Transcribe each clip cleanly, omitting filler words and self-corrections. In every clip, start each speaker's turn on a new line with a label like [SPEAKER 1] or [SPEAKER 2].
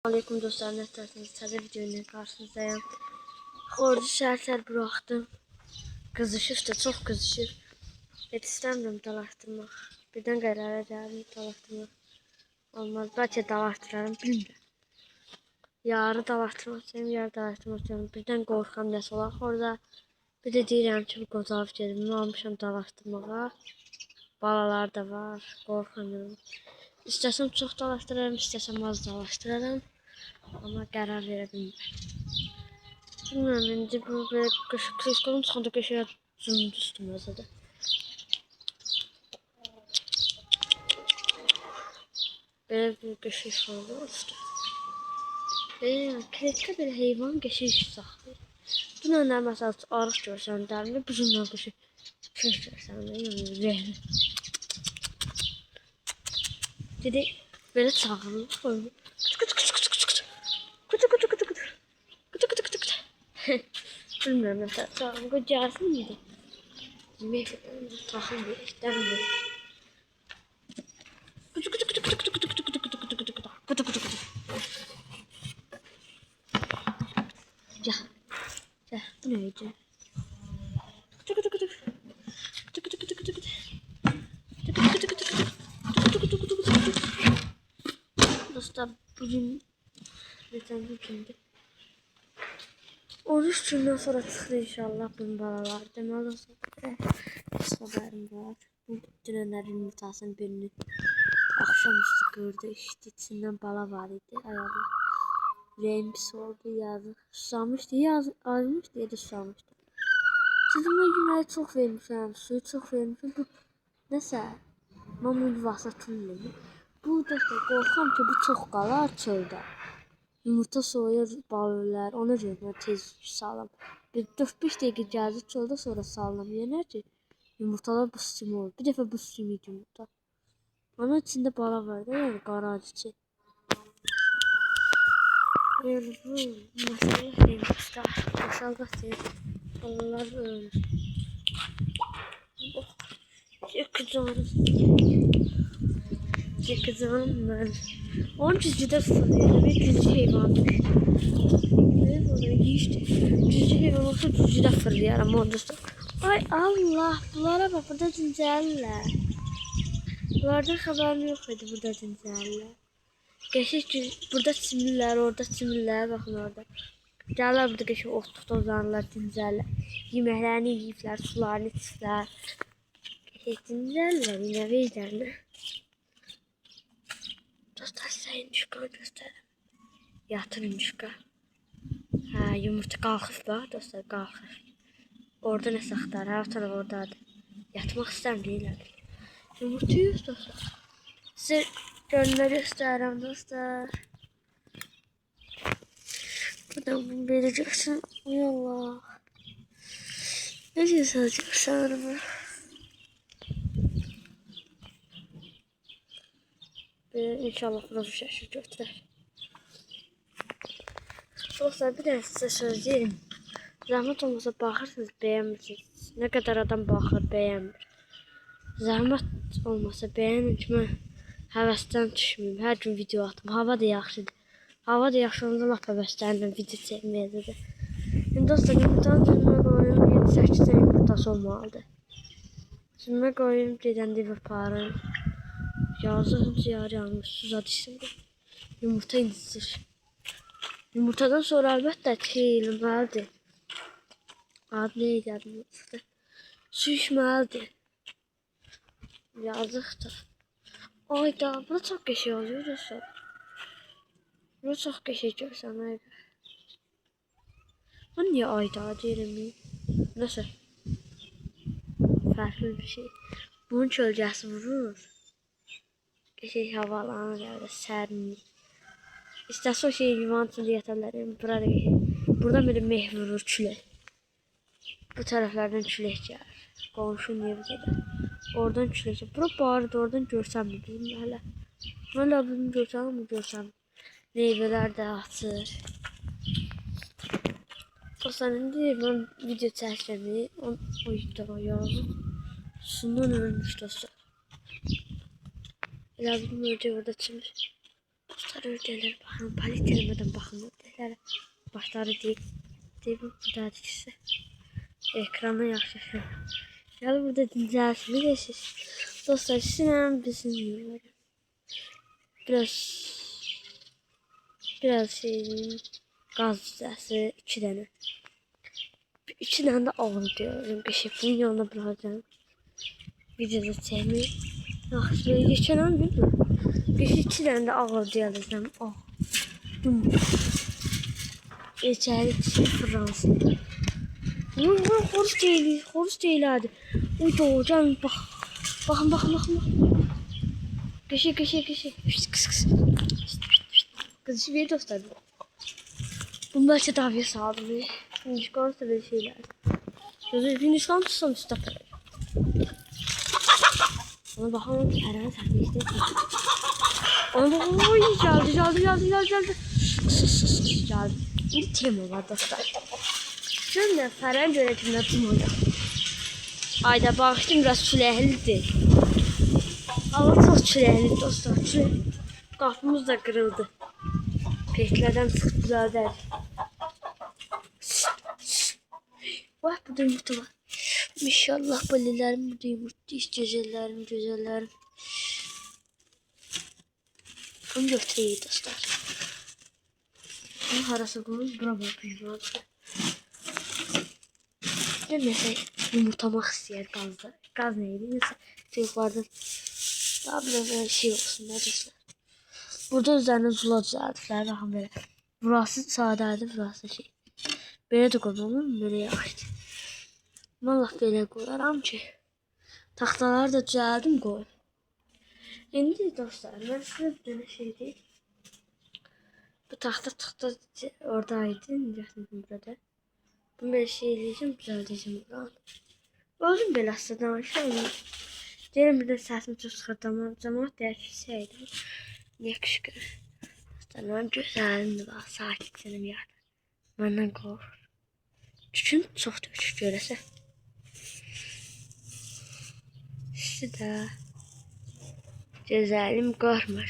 [SPEAKER 1] Aleyküm dostlar, ne isterseniz taze videoyla karşınızdayım. Orada şersel bıraktım. Kızışır da çok kızışır. Et istemiyorum dalaştırmak. Birden karara geldim dalaştırmak. Olmaz, belki dalaştırarım bilmiyorum. Yarı dalaştırmak istəyirəm, yarı dalaştırmak istəyirəm. Birden qorxam nəsə olar orada. Bir de deyirəm ki, bu qozalıb gedim. Almışam dalaştırmağa. Balalar da var, qorxamıyorum. İstəsəm çox dalaştırarım, istəsəm az dalaştırarım. Ama karar verebilirim. Bilmiyorum, bence bu böyle kışkırtmanın sondaki şey zoom düştüm mesela. Böyle bir geçiş oldu işte. Kreatif bir hayvan geçiş saxlayır. Buna ne mesela arıq görsən dəmli, buzundan qışı keş görsən də, yəni rəhli. Dedi, belə çağırılır, qoyulur. Bilmiyorum mesela çağırılır, gəlsin miydi? Tahıl bir işlemdi. Ya, ya bu neydi? Dostlar bugün neden bugündü? 13 gündən sonra çıxdı inşallah bunun balalar. Deməli xəbərim var. Bu dünənlərin yumurtasının birini axşamüstü gördü, işte içindən bala var idi. Ayağı rəng pis oldu, yazıq. Susamışdı, azmışdı ya da susamışdı. Sizimə yeməyi çox vermişəm, suyu çox vermişəm. Bu nəsə, mamın yuvası tüllü. Bu da qorxam ki, bu çox qalar çöldə. Yumurta soyur, bal ölər, ona görə tez salam. Bir 4-5 dəqiqə gəzir çöldə, sonra salam yenər ki, yumurtalar buz kimi olur. Bir dəfə buz kimi yumurta. Onun içində bala var da, yəni qara çiçək. Yəni bu məsələ heyvasta, boşalqası, balalar ölür. Yakacağım ben. Onun cücüde fırlıyor. Bir cücü hayvan. Ne böyle işte. Cücü hayvan olsa cücüde fırlıyor ama onda ay Allah. Bunlara bak, burada cincərlər. Bunlardan xəbərim yox idi, burada cincərlər. Geçik burada çimirlər, orada çimirlər. Baxın orada. Gəlirlər burada geçik otluqda uzanırlar cincərlər. Yeməklərini yiyiblər, sularını içiblər. Cincərlər yine verirlər. Dostlar size yumurta göstereyim. Yatır yumurta. Ha, yumurta qalxıb da dostlar, qalxır. Orada nə saxtar? Hər taraf oradadır. Yatmaq istəmirlər. Yumurta yiyoruz dostlar. Size gönlünə göstərirəm dostlar. Buradan bunu verəcəksin. Ay Allah. Necə sağacaqsan onu? İnşallah bunu bu şəkil götürər. Dostlar bir dənə sizə söyleyeyim. Zahmet olmasa baxırsınız, bəyənmirsiniz. Nə qədər adam baxır, bəyənmir. Zahmet olmasa bəyənin ki, mən həvəsdən düşməyim. Hər gün video atım. Hava da yaxşıdır. Hava da yaxşı olanda lap həvəslənirəm video çəkməyə. İndi dostlar yumurtanın cümlə qoyum. 7-8 dənə yumurtası olmalıdır. Cümlə qoyum, gedəndə yaparım. Yazığın ciyarı yanmış, suza düşsün. Yumurta incir. Yumurtadan sonra əlbəttə çeyilməlidir. Adı neydi adım? Su içməlidir. Yazıqdır. Ayda, bura çox qəşəng oluyor dostlar. Bura çox qəşəng görsən, ayda. Ben niye ayda deyirəm? Nasıl? Fərqli bir şey. Bunun kölgəsi vurur. Qəşəng havalanır, yəni sərinlik. İstəsə o şey yuvanın içində yatarlar. Burada bir meh vurur, külək. Bu tərəflərdən külək gəlir. Qonşunun evi gedər. Oradan külək gəlir. Bura barıdır, oradan görsəm mi bizim hələ? Hələ bunu görsəm mi görsəm? Meyvələr də açır. Dostlar, indi mən video çəkirəm. Oy da yazıq. Susundan ölmüş dostlar. Elə bizim öləcək orada çimir. Dostlar öldürürler. Bakın palet denemeden bakın. Başları değil. Değil bu burada ikisi. Ekrana yaklaşıyor. Yani burada dincelsiniz de siz. Dostlar sizin bizim yiyorum. Biraz gaz cüzəsi 2 dənə. 2 dənə də ağır diyorum. Bunun yanına bırakacağım. Videoda çəkmir. Yaxşı, geçen an bilmiyorum. 2 dənə də ağır deyəcəm. Oh. İçəri Fransız. Xoruz deyil hadi. Uy doğacağım bak. Bakın. Geçe. Kıs. Kız işi bir dostlar. Bunlar tedaviye sağlıyor. Hindistan böyle şeyler. Sözü Hindistan tutsam üstü. Ona bakalım herhalde sen işte. Ona bakalım oy geldi. Geldi. Bir tema var dostlar. Şimdi Feren yönetimine tutmadı. Ayda bağıştım biraz çiləklidir. Hava çok çiləkli dostlar. Qapımız da kırıldı. Peklerden çıkıp düzelder. Vah burada yumurta var. İnşallah balelerim burada yumurta. Güzellerim. Bunu götüreyim dostlar. Bunu harasa koyun. Bravo büyüyor. Ne mesela yumurtamak isteyen gazda. Gaz neydi? Neyse çocuklardan daha bir şey olsun dostlar. Burada üzerine zula düzelttiler. Bakın böyle. Burası sadeydi, burası şey. Böyle de koyalım, böyle yaxşı. Vallahi böyle koyaram ki. Taxtaları da düzeldim koy. İndi dostlar, ben size bir tane şey deyim. Bu taxta oradaydı. Necəsində burada. Bunu böyle şey eləyəcəm, düzəldəcəm buranı. Özüm belə aslında danışıram. Deyirəm bir də səsimi çox çıxırdım. Cəmaət deyər ki, şeydir. Niyə qışqırır? Dostlar, gözəlimdir bax, sakitcənim yəni. Məndən qorxur. Tüküm çox tökük görəsə. İşte də. Gözəlim qorxma.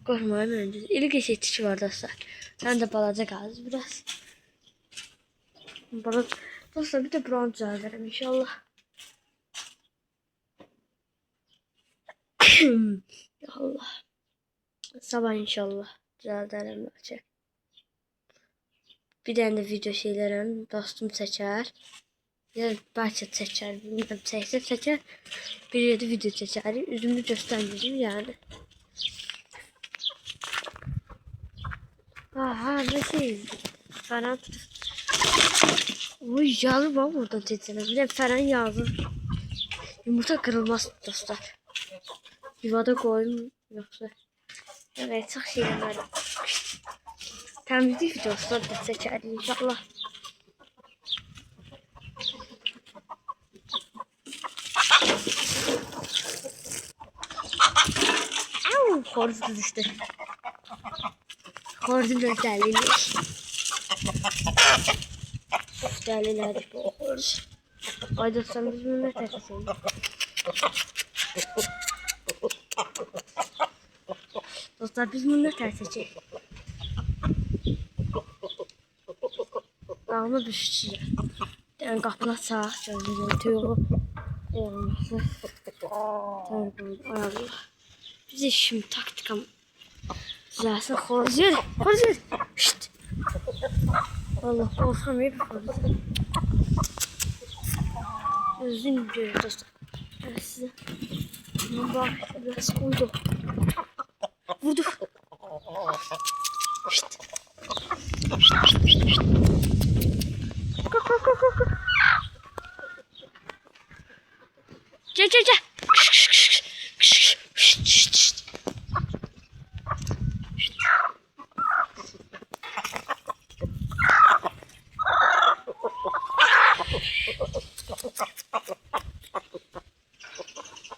[SPEAKER 1] Qorxmayın öncə. İli geçək tiki var dostlar. Sən də balaca qaldı biraz. Dostlar bir de buranı düzəldirəm inşallah. Allah. Sabah inşallah düzəldirəm bəlkə. Bir dənə də video şeylərəm dostum çəkər. Ya bəlkə çəkər, bilmirəm çəkər. Bir yerdə video çəkər. Üzümü göstərməyəcəm yəni. Aha, ne şey? Falan tutup. Uy yazı var buradan tezene. Bir de falan yazı. Yumurta kırılmaz dostlar. Yuvada koyun yoksa. Evet çok şeyler var. Temizlik videosu da seçer inşallah. Au, horuz düştü. Horuzun özelliği. Çok değerlilerdir bu horuz. Ay dostlar biz bunu ne terseyiz? Dostlar biz bunu ne terseyiz? Dağına düşeceğiz. Yani kapına sağ, şöyle tüyü olması. Tabii bize şimdi taktikam düzelsin. Horuz yer. Şşt. Allah korkamayıp horuz. Özüm görüyor dostlar. Evet size. Bak biraz koydu. Vurdu. Şşt. Kalk. Gel. Şşt.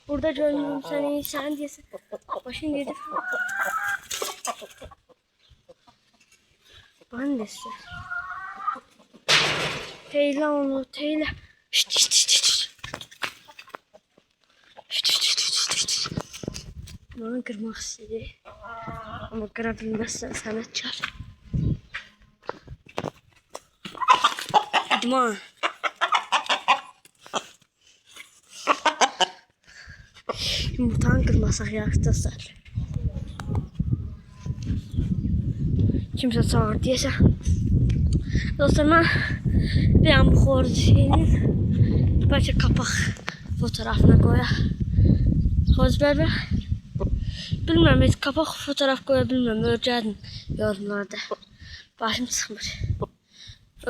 [SPEAKER 1] Burada gördüm seni sen diyesin. Başın yedi. Ben de size. Teyle onu teyle. Şşt. Bana kırmak istedi. Ama qıra bilməzsən sənətkar. Duman. Yumurtanı qırmasaq yaxşı dostlar. Kimsə çağır deyəsə. Dostlar, mən bir an bu xoruz şeyinin bəlkə kapaq fotoğrafına qoya. Xoruzlar və bilmirəm, heç kapaq fotoğraf qoya bilmirəm. Öyrədin yorumlarda. Başım çıxmır.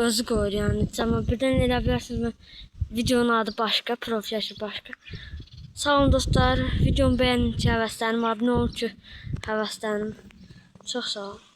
[SPEAKER 1] Özü qoyur yəni. Amma birdən elə bilərsiniz, mən videonun adı başqa, profil yaşı başqa. Sağ olun dostlar. Videomu bəyənin ki, həvəsləndim. Abunə olun ki, həvəsləndim. Çox sağ olun.